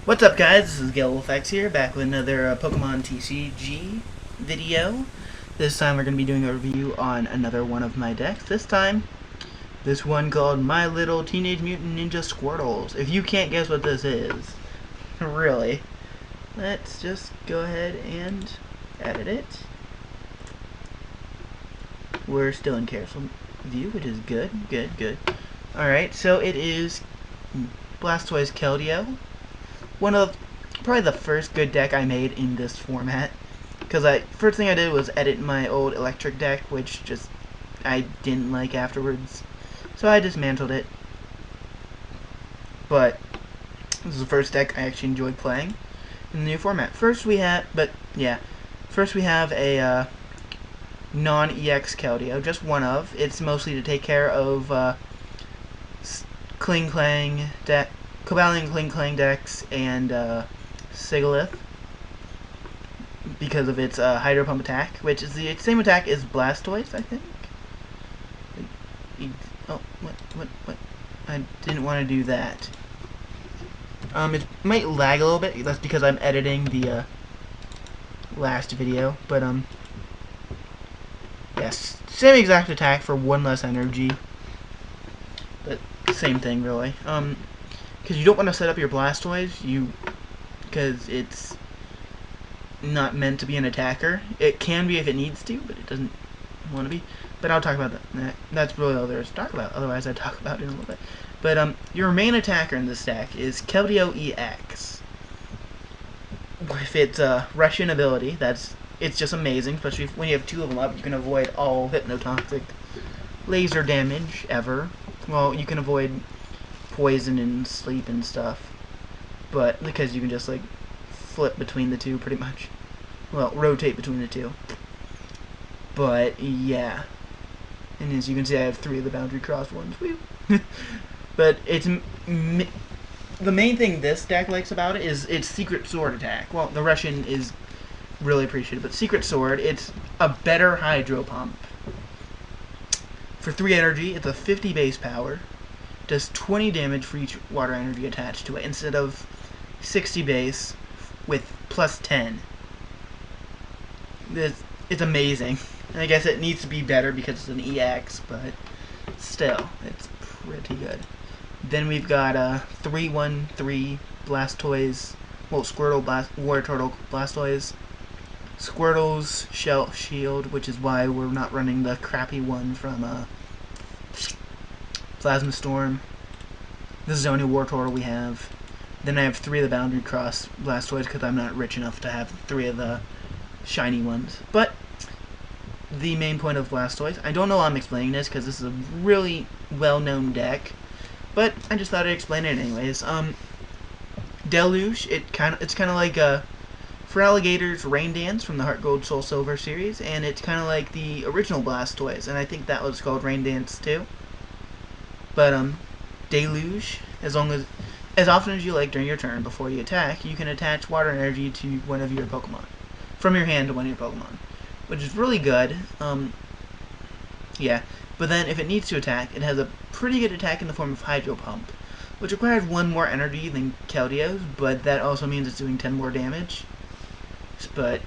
What's up, guys? This is GaleFX here, back with another Pokemon TCG video. This time we're going to be doing a review on another one of my decks. This time, this one called My Little Teenage Mutant Ninja Squirtles. If you can't guess what this is, really, let's just go ahead and edit it. We're still in careful view, which is good. Alright, so it is Blastoise Keldeo. One of probably the first good deck I made in this format, because first thing I did was edit my old electric deck, which just I didn't like afterwards, so I dismantled it. But this is the first deck I actually enjoyed playing in the new format. First we have a non-EX Keldeo, just one of. It's mostly to take care of Kling Clang deck. Cobalion Kling Clang decks and Sigalith because of its Hydro Pump attack, which is the same attack as Blastoise, I think. Oh, what? I didn't want to do that. It might lag a little bit. That's because I'm editing the last video, but yes, same exact attack for one less energy, but same thing really. Because you don't want to set up your Blastoise, because it's not meant to be an attacker. It can be if it needs to, but it doesn't want to be. But I'll talk about that. That's really all there is to talk about. Otherwise, I'd talk about it in a little bit. But your main attacker in this deck is Keldeo EX. With its Russian ability, it's just amazing. Especially when you have two of them up, you can avoid all hypnotoxic laser damage ever. Well, you can avoid poison and sleep and stuff, but because you can just like flip between the two pretty much, well, rotate between the two. But yeah, and as you can see, I have 3 of the boundary cross ones. Woo. But it's the main thing this deck likes about it is its Secret Sword attack. Well, the Russian is really appreciated, but Secret Sword, it's a better Hydro Pump. For 3 energy, it's a 50 base power. Does 20 damage for each water energy attached to it instead of 60 base with plus 10. It's amazing. And I guess it needs to be better because it's an EX, but still, it's pretty good. Then we've got 3-1-3 Blastoise, well, Squirtle, Water Turtle Blastoise. Squirtle's Shell Shield, which is why we're not running the crappy one from Plasma Storm. This is the only War Turtle we have. Then I have 3 of the Boundary Cross Blastoise because I'm not rich enough to have 3 of the shiny ones. But the main point of Blastoise, I don't know why I'm explaining this because this is a really well-known deck, but I just thought I'd explain it anyways. Deluge, it's kind of like for Alligator's Rain Dance from the Heart Gold Soul Silver series, and it's kind of like the original Blastoise, and I think that was called Rain Dance too. But Deluge, as often as you like during your turn before you attack, you can attach water energy to one of your Pokemon. From your hand to one of your Pokemon. Which is really good. Yeah. But then if it needs to attack, it has a pretty good attack in the form of Hydro Pump, which requires 1 more energy than Keldeo's, but that also means it's doing 10 more damage. But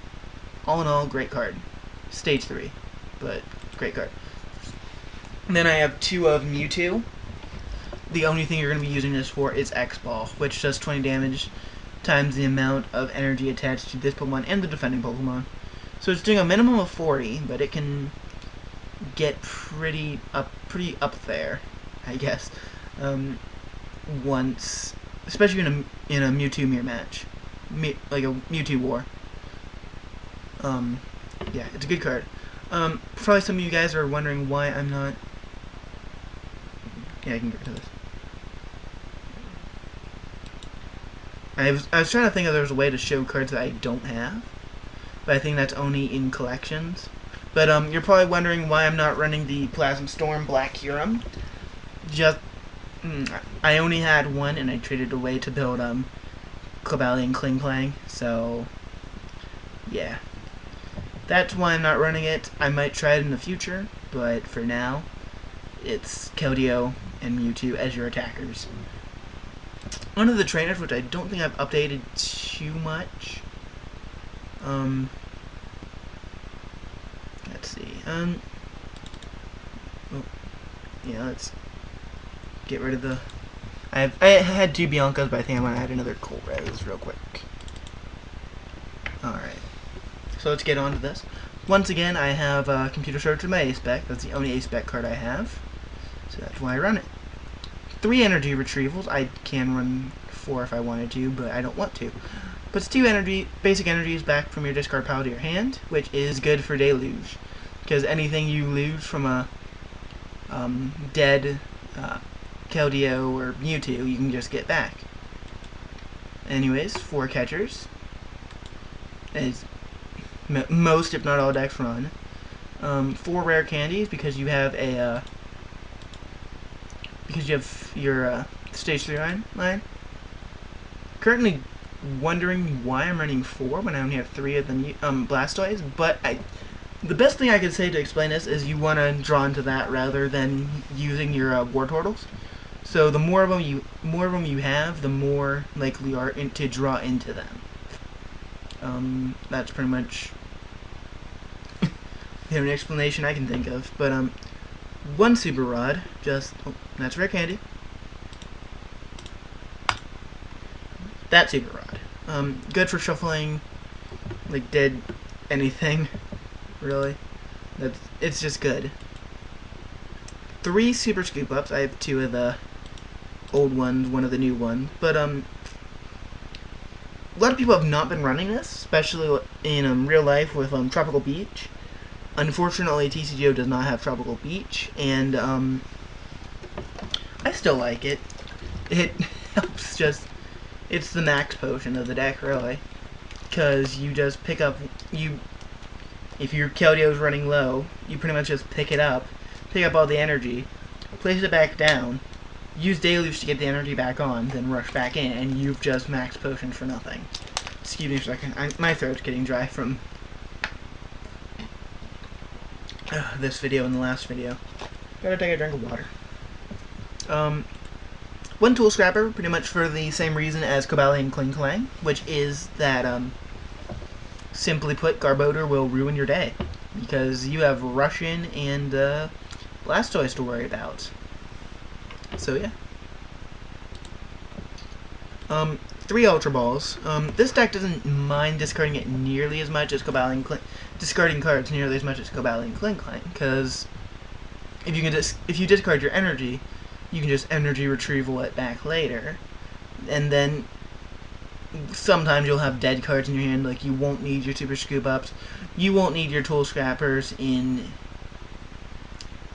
all in all, great card. Stage 3. But great card. And then I have 2 of Mewtwo. The only thing you're going to be using this for is X-Ball, which does 20 damage times the amount of energy attached to this Pokemon and the defending Pokemon. So it's doing a minimum of 40, but it can get pretty up there, I guess. Once, especially in a Mewtwo mirror match, like a Mewtwo War. Yeah, it's a good card. Probably some of you guys are wondering why I'm not. Yeah, I can get rid of this. I was trying to think if there was a way to show cards that I don't have, but I think that's only in collections. But you're probably wondering why I'm not running the Plasma Storm Black Huron. I only had one, and I traded away to build Cobalion Kling Clang. So yeah, that's why I'm not running it. I might try it in the future, but for now, it's Keldeo and Mewtwo as your attackers. one of the trainers, which I don't think I've updated too much. Let's see. Oh, yeah, let's get rid of the. I had 2 Biancas, but I think I'm gonna add another Colress real quick. All right. So let's get on to this. Once again, I have Computer Search with my A-Spec. That's the only A-Spec card I have, so that's why I run it. 3 energy retrievals. I can run 4 if I wanted to, but I don't want to. Puts 2 basic energies back from your discard pile to your hand, which is good for Deluge, because anything you lose from a dead Keldeo or Mewtwo, you can just get back. Anyways, 4 catchers, as most if not all decks run. 4 rare candies because you have a your stage 3 line. Currently wondering why I'm running 4 when I only have 3 of the Blastoise, but the best thing I could say to explain this is you want to draw into that rather than using your War Turtles. So the more of them you have, the more likely you are to draw into them. That's pretty much the only explanation I can think of. But 1 Super Rod, that's rare candy. That Super Rod, good for shuffling, like dead anything, really. It's just good. 3 Super Scoop Ups. I have 2 of the old ones, 1 of the new ones. But a lot of people have not been running this, especially in real life with Tropical Beach. Unfortunately, TCG does not have Tropical Beach, and I still like it. It helps just. It's the max potion of the deck, really, because you just pick up if your Keldeo's running low, you pretty much just pick up all the energy, place it back down, use Deluge to get the energy back on, then rush back in, and you've just max potion for nothing. Excuse me for a second. My throat's getting dry from this video and the last video. Gotta take a drink of water. 1 Tool Scrapper, pretty much for the same reason as Cobalion Kling Clang, which is that, simply put, Garbodor will ruin your day, because you have Russian and Blastoise to worry about. So yeah. 3 Ultra Balls. This deck doesn't mind discarding it nearly as much as discarding cards nearly as much as Cobalion Kling Clang, because if you discard your energy, you can just energy retrieval it back later, and then sometimes you'll have dead cards in your hand, like you won't need your Super Scoop Ups, you won't need your Tool Scrappers in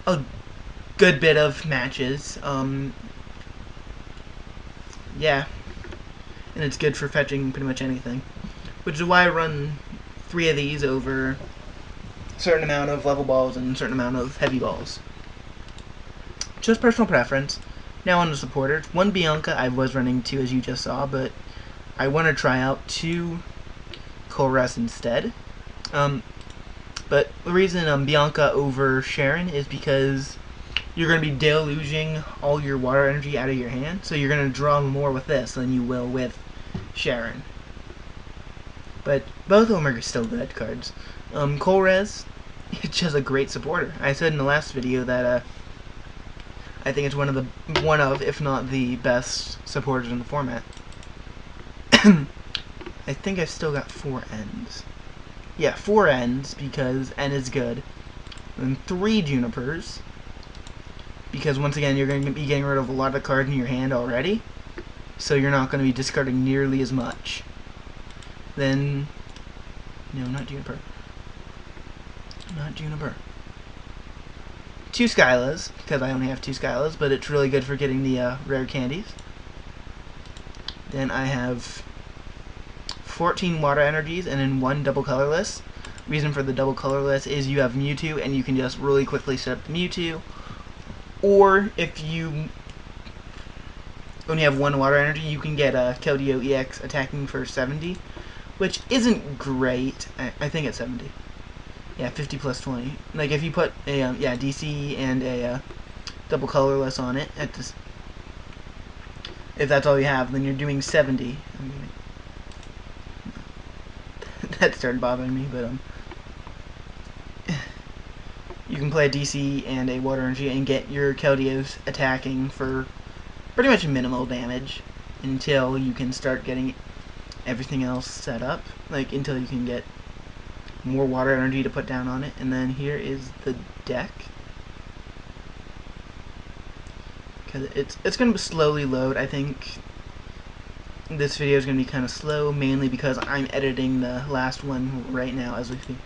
a good bit of matches. Yeah, and it's good for fetching pretty much anything, which is why I run 3 of these over a certain amount of level balls and a certain amount of heavy balls. Just personal preference. Now on the supporters. 1 Bianca, I was running 2 as you just saw, but I want to try out 2 Colress instead. But the reason Bianca over Sharon is because you're going to be deluging all your water energy out of your hand, so you're going to draw more with this than you will with Sharon. But both of them are still good cards. Colress, it's just a great supporter. I said in the last video that I think it's one of, if not the best supporters in the format. I think I've still got 4 ends. Yeah, 4 ends, because N is good. And 3 Junipers, because once again, you're going to be getting rid of a lot of cards in your hand already, so you're not going to be discarding nearly as much. Then, no, not Juniper. Not Juniper. 2 Skylas, because I only have 2 Skylas, but it's really good for getting the rare candies. Then I have 14 water energies and then 1 double colorless. Reason for the double colorless is you have Mewtwo and you can just really quickly set up the Mewtwo. Or if you only have 1 water energy, you can get a Keldeo EX attacking for 70, which isn't great. I think it's 70. Yeah, 50 plus 20. Like if you put a DC and a double colorless on it at this, If that's all you have, then you're doing 70. I mean, that started bothering me, but you can play a DC and a Water Energy and get your Keldeos attacking for pretty much minimal damage until you can start getting everything else set up, like until you can get more Water Energy to put down on it. And then here is the deck. Because it's going to slowly load. I think this video is going to be kind of slow, mainly because I'm editing the last one right now as we speak.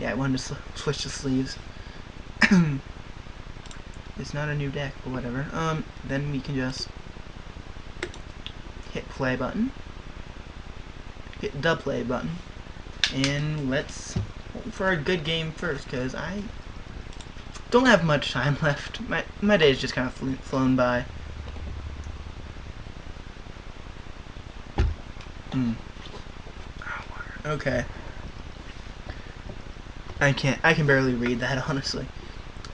Yeah, I wanted to switch the sleeves. It's not a new deck, but whatever. Then we can just hit play button. Hit the play button. And let's hope for a good game first, because I don't have much time left. My day's just kind of flown by. Okay. I can barely read that, honestly.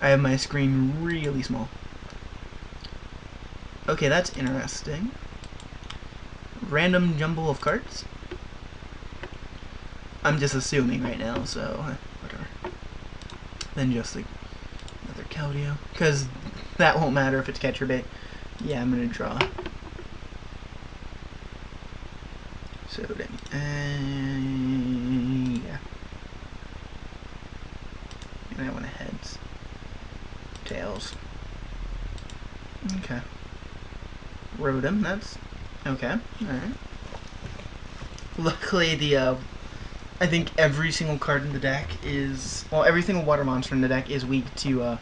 I have my screen really small. Okay, that's interesting. Random jumble of cards? I'm just assuming right now, so whatever. Then just like another Keldeo, because that won't matter if it's catch or bait. Yeah, I'm gonna draw. So then, yeah. And I want heads, tails. Okay. Rotom, that's okay. Alright. Luckily, I think every single card in the deck is, well, every single water monster in the deck is weak to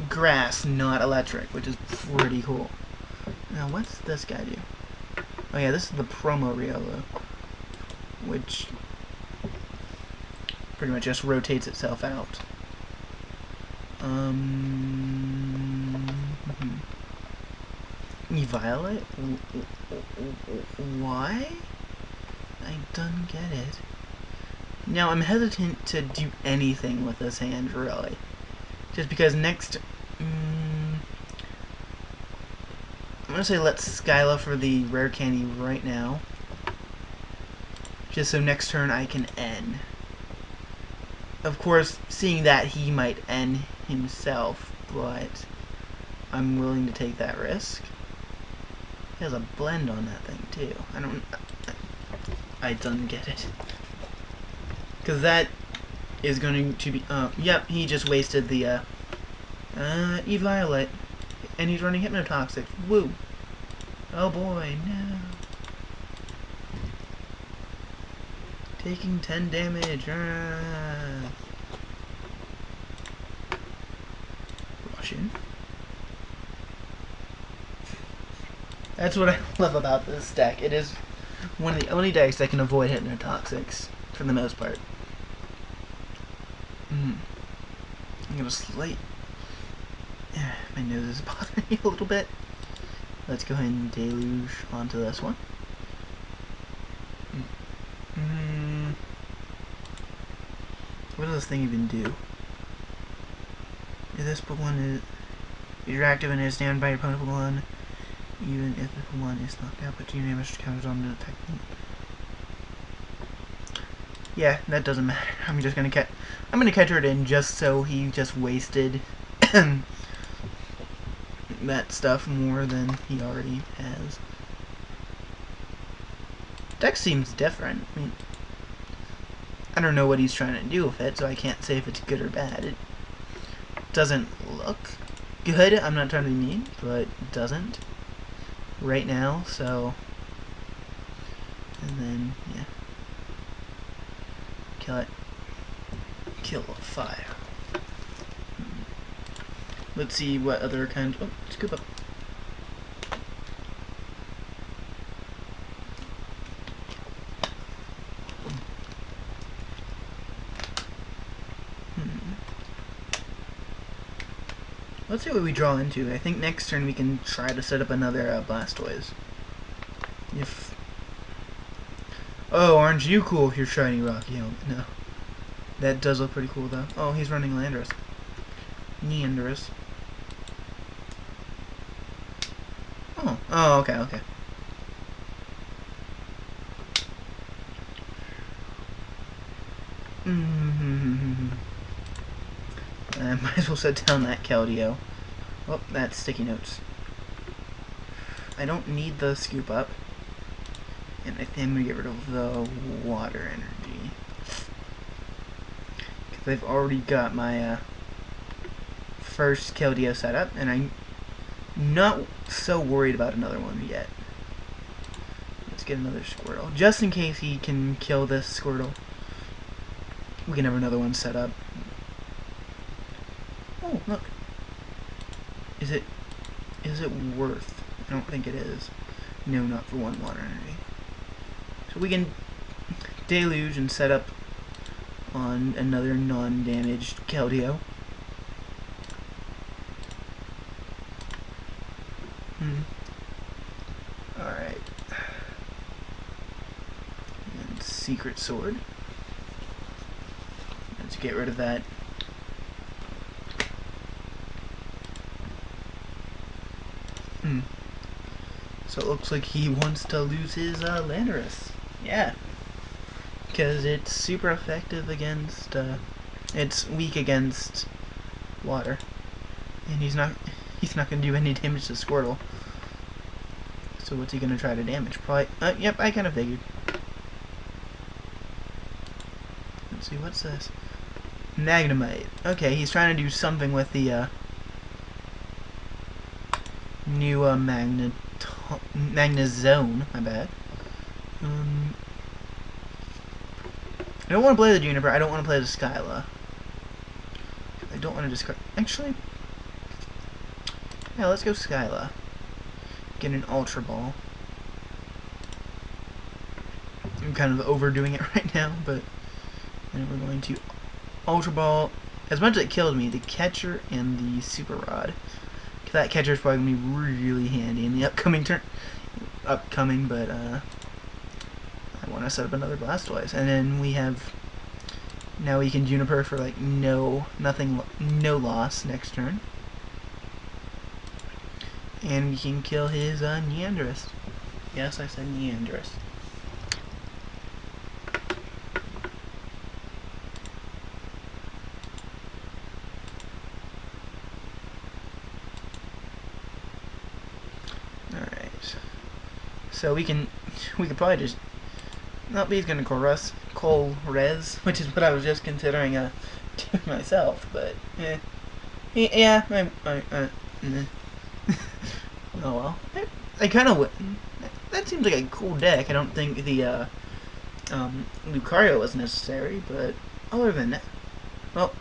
grass, not electric, which is pretty cool. Now, what's this guy do? Oh yeah, this is the promo Riolo, which pretty much just rotates itself out. Violet? Why? I don't get it. Now, I'm hesitant to do anything with this hand, really. Just because next... I'm going to say let's Skyla for the rare candy right now. Just so next turn I can N. Of course, seeing that he might N himself, but I'm willing to take that risk. He has a blend on that thing, too. I don't get it. Because that is going to be... yep, he just wasted the, E-Violet. And he's running Hypnotoxic. Woo! Oh boy, no. Taking 10 damage. Russian. That's what I love about this deck. It is one of the only decks that can avoid Hypnotoxics, for the most part. I'm gonna slate. My nose is bothering me a little bit. Let's go ahead and deluge onto this one. What does this thing even do? If this Pokemon is... You're active and is stand by your opponent Pokemon, even if the Pokemon is knocked out, but you damage counters on the attack. Yeah, that doesn't matter. I'm just gonna catch... I'm gonna catch it in just so he just wasted that stuff more than he already has. Deck seems different. I mean, I don't know what he's trying to do with it, so I can't say if it's good or bad. It doesn't look good. I'm not trying to be mean, but it doesn't right now, so... And then, yeah. Kill it. Kill fire. Let's see what other kinds... Oh, scoop up. Let's see what we draw into. I think next turn we can try to set up another Blastoise. If... Oh, aren't you cool with your shiny Rocky helmet? No. That does look pretty cool, though. Oh, he's running Landorus. Neandorus. Oh, okay, okay. I might as well set down that Keldeo. Oh, that's sticky notes. I don't need the scoop up. And I think I'm going to get rid of the water energy. Because I've already got my first Keldeo set up, and I'm not so worried about another one yet. Let's get another Squirtle. Just in case he can kill this Squirtle, we can have another one set up. Oh, look. Is it worth? I don't think it is. No, not for one water energy. So we can deluge and set up on another non-damaged Keldeo. Alright. And Secret Sword. Let's get rid of that. So it looks like he wants to lose his Landorus. Yeah. Because it's super effective against, it's weak against water. And he's not going to do any damage to Squirtle. So what's he going to try to damage? Probably, yep, I kind of figured. Let's see, what's this? Magnemite. Okay, he's trying to do something with the, new, Magnezone, my bad. I don't want to play the Juniper, I don't want to play the Skyla. I don't want to discard... Actually... Yeah, let's go Skyla. Get an Ultra Ball. I'm kind of overdoing it right now, but... And we're going to Ultra Ball. As much as it killed me, the Catcher and the Super Rod. That Catcher is probably going to be really handy in the upcoming turn. But I want to set up another Blastoise. And then we have... Now we can Juniper for like no loss next turn. And we can kill his Neandrous. Yes, I said Neandrous. Alright. So we could probably just... Nope, he's gonna Cole Res, which is what I was just considering doing myself, but yeah, oh well. I kind of that seems like a cool deck. I don't think the Lucario was necessary, but other than that, well,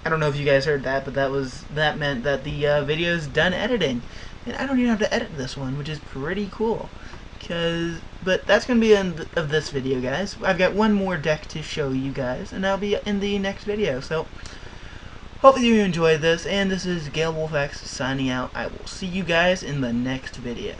I don't know if you guys heard that, but that meant that the video's done editing, and I don't even have to edit this one, which is pretty cool. But that's going to be the end of this video, guys. I've got one more deck to show you guys, and that'll be in the next video. So, hopefully you enjoyed this, and this is Gale Wolf X signing out. I will see you guys in the next video.